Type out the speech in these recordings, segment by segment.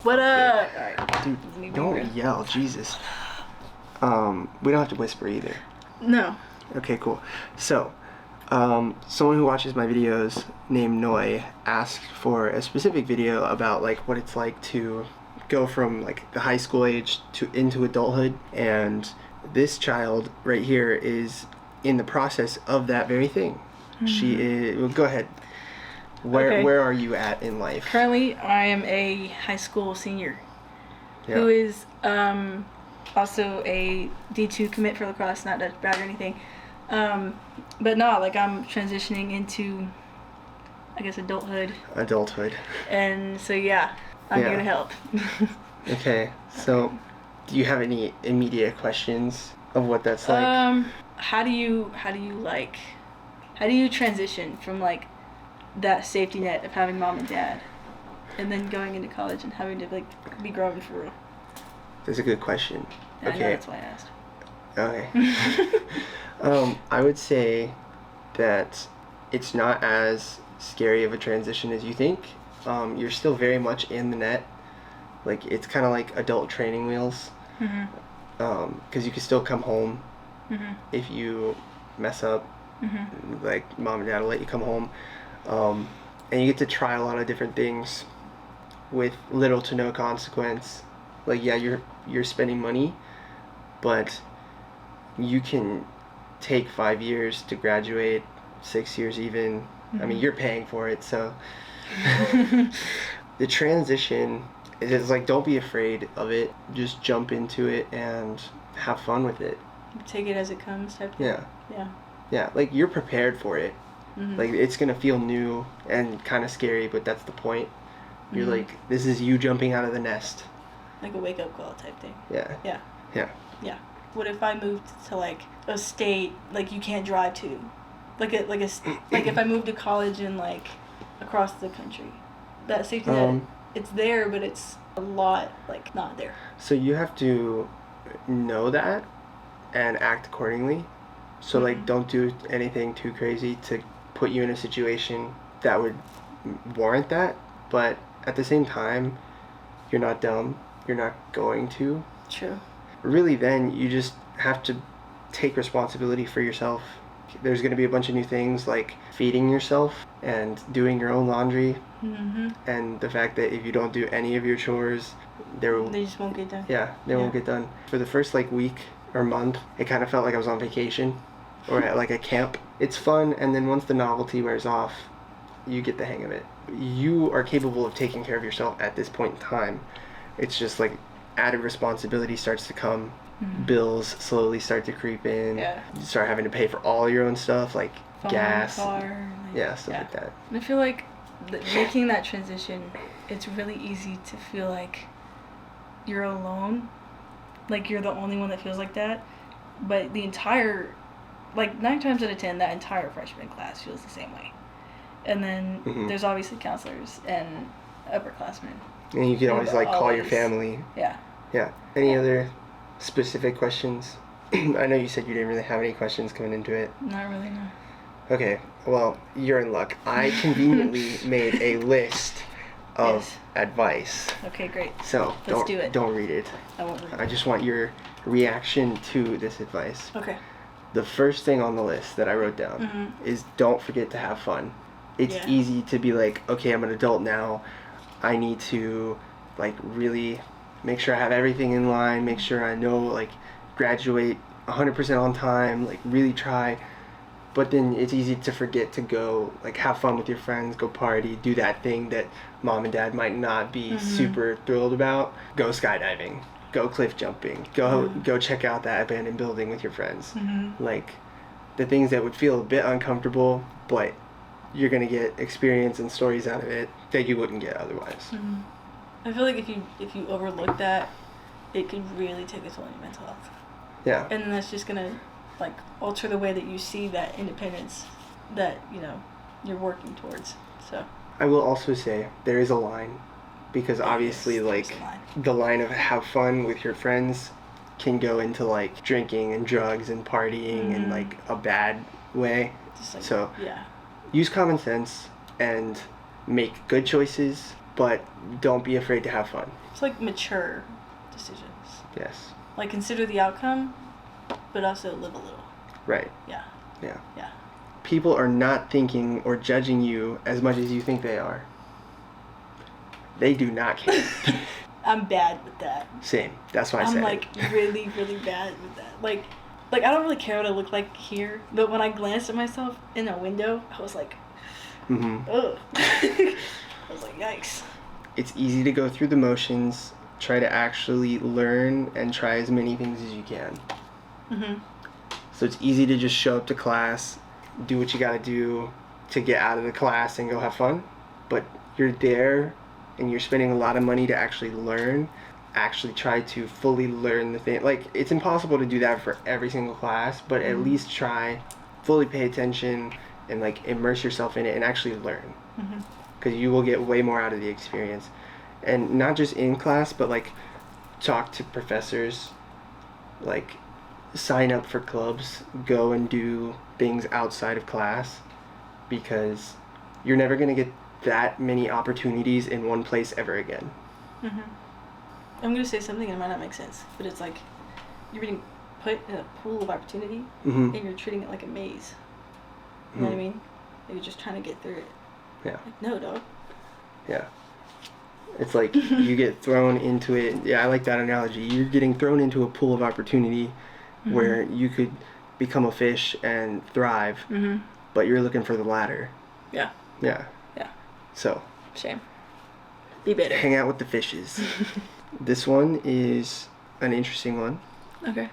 What up? Alright. Dude, don't yell, Jesus. We don't have to whisper either. No. Okay, cool. So, someone who watches my videos named Noi asked for a specific video about like what it's like to go from like the high school age to into adulthood, and this child right here is in the process of that very thing. Mm-hmm. She is. Well, go ahead. Where are you at in life? Currently, I am a high school senior who is also a D2 commit for lacrosse, not that bad or anything. But no, like I'm transitioning into, I guess, adulthood. And so, yeah, I'm here to help. Okay, so do you have any immediate questions of what that's like? How do you transition from like that safety net of having mom and dad and then going into college and having to like be grown for real? That's a good question. Yeah, okay. I know, that's why I asked. Okay. I would say that it's not as scary of a transition as you think. You're still very much in the net. Like, it's kind of like adult training wheels. Mm-hmm. 'Cause you can still come home if you mess up. Mm-hmm. Like, mom and dad will let you come home. And you get to try a lot of different things with little to no consequence. Like, yeah, you're spending money, but you can take 5 years to graduate, 6 years even. Mm-hmm. I mean, you're paying for it, so the transition is like, don't be afraid of it. Just jump into it and have fun with it. Take it as it comes type thing. Yeah, like, you're prepared for it. Mm-hmm. Like, it's gonna feel new and kind of scary, but that's the point. You're like, this is you jumping out of the nest. Like a wake-up call type thing. Yeah. What if I moved to like a state like you can't drive to, like if I moved to college and like across the country, that safety net, it's there, but it's a lot like not there. So you have to know that and act accordingly. So like, don't do anything too crazy to put you in a situation that would warrant that, but at the same time, you're not dumb. You're not going to. True. Really, then you just have to take responsibility for yourself. There's going to be a bunch of new things like feeding yourself and doing your own laundry, and the fact that if you don't do any of your chores, they just won't get done. Yeah, they won't get done. For the first like week or month, it kind of felt like I was on vacation or at like a camp. It's fun, and then once the novelty wears off, you get the hang of it. You are capable of taking care of yourself at this point in time. It's just like added responsibility starts to come. Bills slowly start to creep in. You start having to pay for all your own stuff, like phone, gas, car, stuff like that. And I feel like making that transition, it's really easy to feel like you're alone, like you're the only one that feels like that. But the entire, like 9 times out of 10, that entire freshman class feels the same way. And then there's obviously counselors and upperclassmen. And you can always like call your family. Yeah. Any other specific questions? I know you said you didn't really have any questions coming into it. Not really, no. Okay, well, you're in luck. I conveniently made a list of advice. Okay, great. So let's do it. Don't read it. I won't read it. I just want your reaction to this advice. Okay. The first thing on the list that I wrote down is don't forget to have fun. It's easy to be like, okay, I'm an adult now. I need to like really make sure I have everything in line, make sure I know, like, graduate 100% on time, like really try. But then it's easy to forget to go like have fun with your friends, go party, do that thing that mom and dad might not be super thrilled about. Go skydiving, go cliff jumping, go check out that abandoned building with your friends. Like, the things that would feel a bit uncomfortable, but you're gonna get experience and stories out of it that you wouldn't get otherwise. I feel like if you overlook that, it could really take a toll on your mental health. Yeah. And then that's just gonna like alter the way that you see that independence that, you know, you're working towards. So I will also say there is a line, because obviously like the line of have fun with your friends can go into like drinking and drugs and partying in like a bad way. Just like, use common sense and make good choices, but don't be afraid to have fun. It's like mature decisions. Yes. Like consider the outcome, but also live a little. Right. Yeah. Yeah. Yeah. People are not thinking or judging you as much as you think they are. They do not care. I'm bad with that. Same. That's why I said I'm like really, really bad with that. Like I don't really care what I look like here, but when I glanced at myself in a window, I was like, ugh. I was like, yikes. It's easy to go through the motions. Try to actually learn and try as many things as you can. So it's easy to just show up to class, do what you gotta do to get out of the class and go have fun. But you're there and you're spending a lot of money to actually learn, actually try to fully learn the thing. Like, it's impossible to do that for every single class, but at least try, fully pay attention, and like immerse yourself in it and actually learn. Because you will get way more out of the experience. And not just in class, but like talk to professors, like sign up for clubs, go and do things outside of class, because you're never going to get that many opportunities in one place ever again. I'm going to say something and it might not make sense, but it's like you're being put in a pool of opportunity and you're treating it like a maze. You know what I mean? And you're just trying to get through it. Yeah. Like, no, dog. Yeah. It's like you get thrown into it. Yeah, I like that analogy. You're getting thrown into a pool of opportunity where you could become a fish and thrive, but you're looking for the ladder. Yeah. Yeah. Yeah. So. Shame. Be better. Hang out with the fishes. This one is an interesting one. Okay.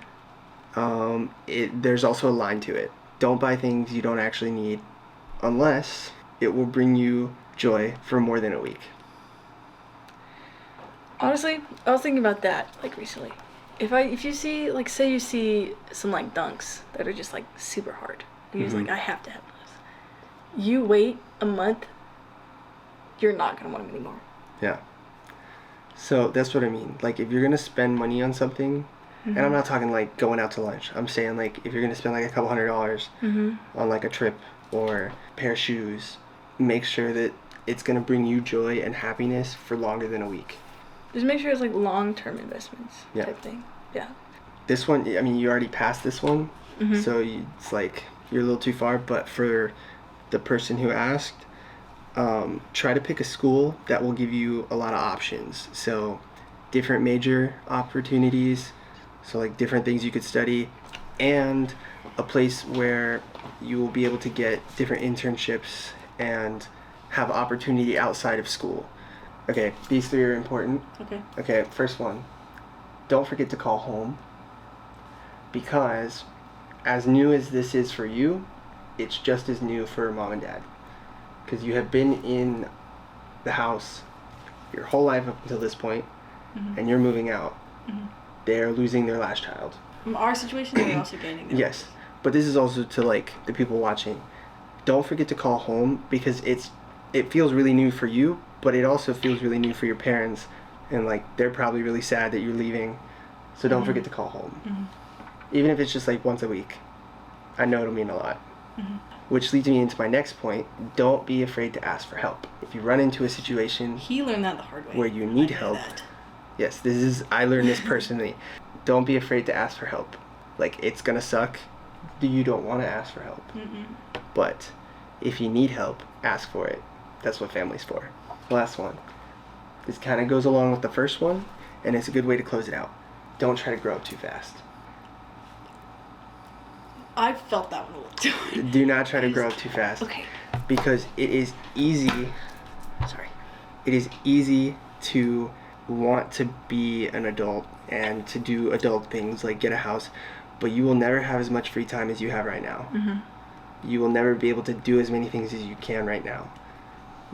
There's also a line to it. Don't buy things you don't actually need unless it will bring you joy for more than a week. Honestly, I was thinking about that like recently. If you see, like, say you see some like dunks that are just like super hard, and you're just like, I have to have those. You wait a month, you're not gonna want them anymore. Yeah. So that's what I mean. Like, if you're gonna spend money on something, and I'm not talking like going out to lunch. I'm saying like if you're gonna spend like a couple $100s on like a trip or a pair of shoes, make sure that it's gonna bring you joy and happiness for longer than a week. Just make sure it's like long-term investments type thing. Yeah. This one, I mean, you already passed this one, so it's like you're a little too far. But for the person who asked, try to pick a school that will give you a lot of options. So different major opportunities, so like different things you could study, and a place where you will be able to get different internships and have opportunity outside of school. Okay, these three are important. Okay, first one. Don't forget to call home, because as new as this is for you, it's just as new for mom and dad. Because you have been in the house your whole life up until this point, and you're moving out. They're losing their last child. From our situation, they're also gaining them. Yes, but this is also to like the people watching. Don't forget to call home, because it feels really new for you, but it also feels really new for your parents, and like they're probably really sad that you're leaving. So don't forget to call home, even if it's just like once a week. I know it'll mean a lot. Which leads me into my next point. Don't be afraid to ask for help. If you run into a situation He learned that the hard way. where you need help, yes, I learned this personally. Don't be afraid to ask for help. Like, it's gonna suck. You don't want to ask for help, but if you need help, ask for it. That's what family's for. Last one. This kind of goes along with the first one, and it's a good way to close it out. Don't try to grow up too fast. I felt that one a little too. Do not try to grow up too fast. Okay. Because it is easy. It is easy to want to be an adult and to do adult things like get a house, but you will never have as much free time as you have right now. You will never be able to do as many things as you can right now.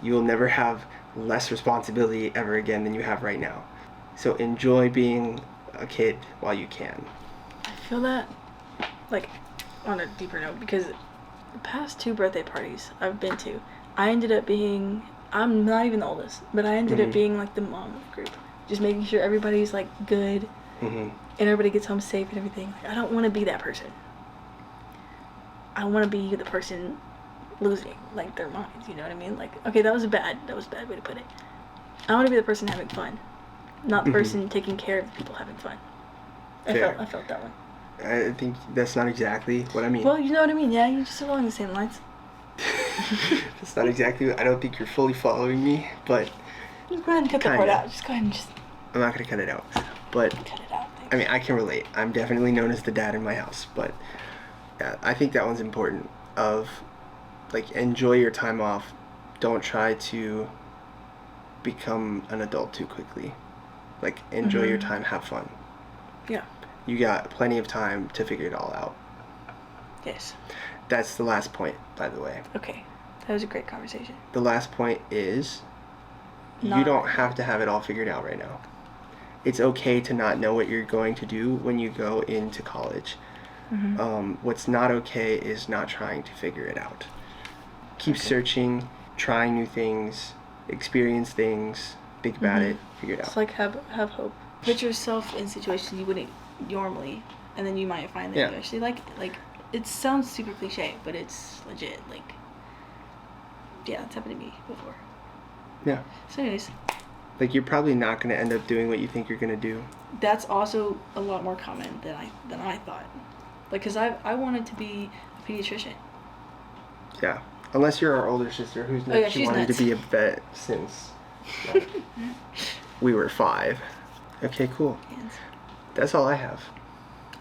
You will never have less responsibility ever again than you have right now. So enjoy being a kid while you can. I feel that, like, on a deeper note, because the past 2 birthday parties I've been to, I ended up being, I'm not even the oldest, but I ended up being like the mom of the group. Just making sure everybody's like good and everybody gets home safe and everything. Like, I don't want to be that person. I want to be the person losing like their minds, you know what I mean? Like, okay, that was a bad way to put it. I want to be the person having fun, not the person taking care of the people having fun. I felt that one. I think that's not exactly what I mean. Well, you know what I mean. Yeah, you're just along the same lines. That's not exactly. I don't think you're fully following me, but. Just go ahead and cut that part out. Just go ahead and just. I'm not gonna cut it out, but. Cut it out. Thanks. I mean, I can relate. I'm definitely known as the dad in my house, but yeah, I think that one's important. Like, enjoy your time off. Don't try to become an adult too quickly. Like, enjoy your time. Have fun. Yeah. You got plenty of time to figure it all out. Yes. That's the last point, by the way. Okay. That was a great conversation. The last point is you don't have to have it all figured out right now. It's okay to not know what you're going to do when you go into college. What's not okay is not trying to figure it out. Keep searching, trying new things, experience things, think about it, figure it out. It's like have hope. Put yourself in situations you wouldn't normally, and then you might find that you actually like it. Like, it sounds super cliche, but it's legit. Like, yeah, it's happened to me before. Yeah. So anyways. Like, you're probably not going to end up doing what you think you're going to do. That's also a lot more common than I thought. Like, because I wanted to be a pediatrician. Yeah. Unless you're our older sister who's she wanted to be a vet since we were 5. Okay, cool. Yes. That's all I have.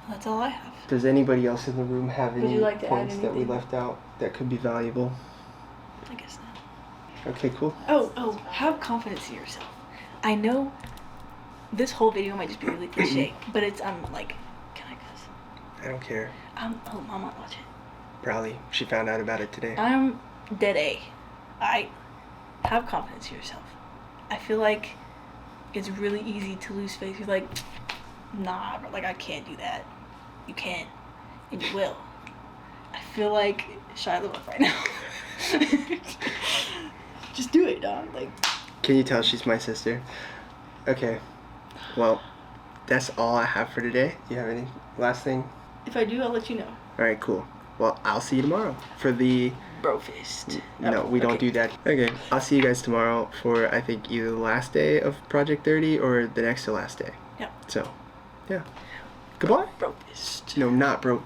That's all I have. Does anybody else in the room have any points that we anything? left out that could be valuable? I guess not. Okay, cool. Oh, have confidence in yourself. I know this whole video might just be really cliche, but it's, like, can I cuss? I don't care. Oh, Mom might watch it. Probably. She found out about it today. I'm dead A. I have confidence in yourself. I feel like it's really easy to lose faith. You're like, nah, bro, like, I can't do that. You can, and you will. I feel like Shia LaBeouf right now. Just do it, dog. Like. Can you tell she's my sister? Okay. Well, that's all I have for today. Do you have any last thing? If I do, I'll let you know. All right, cool. Well, I'll see you tomorrow for the... Brofist. No, we don't do that. Okay, I'll see you guys tomorrow for, I think, either the last day of Project 30 or the next to last day. Yeah. So, yeah. Goodbye. Brofist. No, not bro.